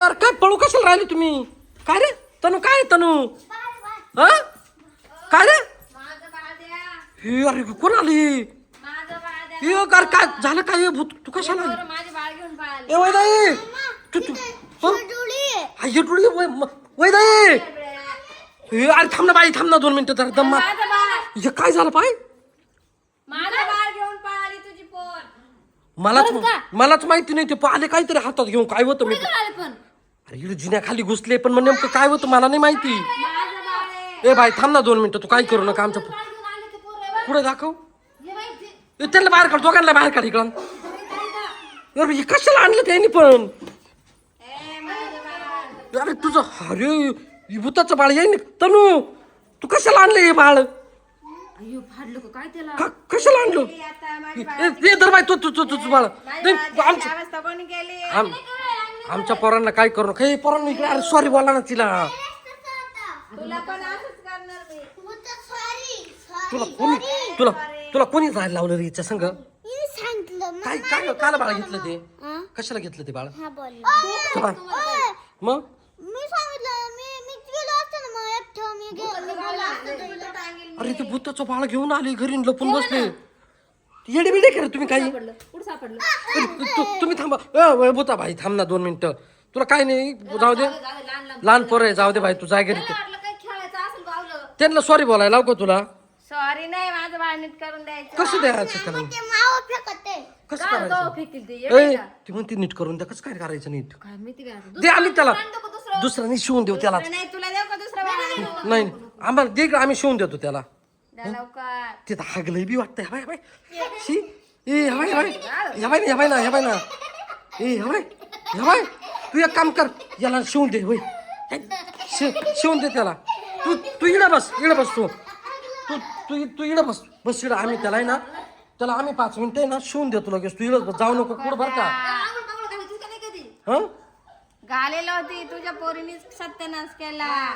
अरे काय पळू कशाला राहिले तुम्ही? काय रे तनू? काय तनू? हा काय रे? हे अरे कोण आली? हे अरे काय झालं? काय भूत तू कशाला आली? ए वैदाई तू हेटुळी वैदाई. हे अरे थांब ना बाई, थांब ना 2 मिनिटं. तर दम्मा हे काय झालं पाय? मलाच माहिती नाही. ते आले काहीतरी हातात घेऊन. काय होतं? मी अरे इकडे जिन्याखाली घुसले, पण मग नेमकं काय होतं मला नाही माहिती. ए बाई थांब ना 2 मिनिटं. तू काय करू नका. आमच्या पुढे दाखव. त्यांना बाहेर काढ, दोघांना बाहेर काढ इकडं. हे कशाला आणलं त्यांनी पण? अरे तुझं अरे भूताचं बाळ येईन. तनू तू कशाला आणलं हे बाळ? कशाला आणलं? ये दर बाई तू बाळ. आमच्या पोरांना काय करू नका. हे पोरांना इकडे. अरे सॉरी बोला ना तिला. तुला कोणी जायला लावलं रे हिच्या संग? काय काय काला बाळ घेतलं ते? कशाला घेतलं ते बाळ? मग अरे ते भूताचं बाळ घेऊन आले घरी लपून बसले. येडे बिडे करा तुम्ही. काही तुम्ही थांबा. भूता भाई थांब ना 2 मिनिटं. तुला काय नाही, जाऊ दे. लहान पोरं आहे, जाऊ दे भाई. तू जाय घरी. त्यांना सॉरी बोलायला लाव का तुला? सॉरी नाही, माझं बाळ नीट करून द्यायचं. कसं द्यायचं त्याला? कसं करायचं? ती म्हणते नीट करून द्या. कसं काय करायचं नीट? दे आम्ही त्याला दुसरा नाही शिवून देऊ त्याला. नाही तुला देऊ का दुसरं बाळ? नाही आम्हाला दे, आम्ही शिवून देतो त्याला. लवकर. तिथं हागलंय बी वाटतं. हवाय हवाय शी. ए हवाय हवाय हवाय ना हवाय ना हवाय ना. ए हवाय हवाय. तू एक काम कर, याला शिवून दे. होय शिवून दे त्याला. तू इकडं बस. इकडं बस. तू इकडं बस. बस इकडं. आम्ही त्याला आहे ना, त्याला आम्ही 5 मिनिटं आहे ना शिवून देतो लगेच. तू इकडं जाऊ नको कुठं बरं का? घालेलं होती तुझ्या पोरीने सत्यानाश केला.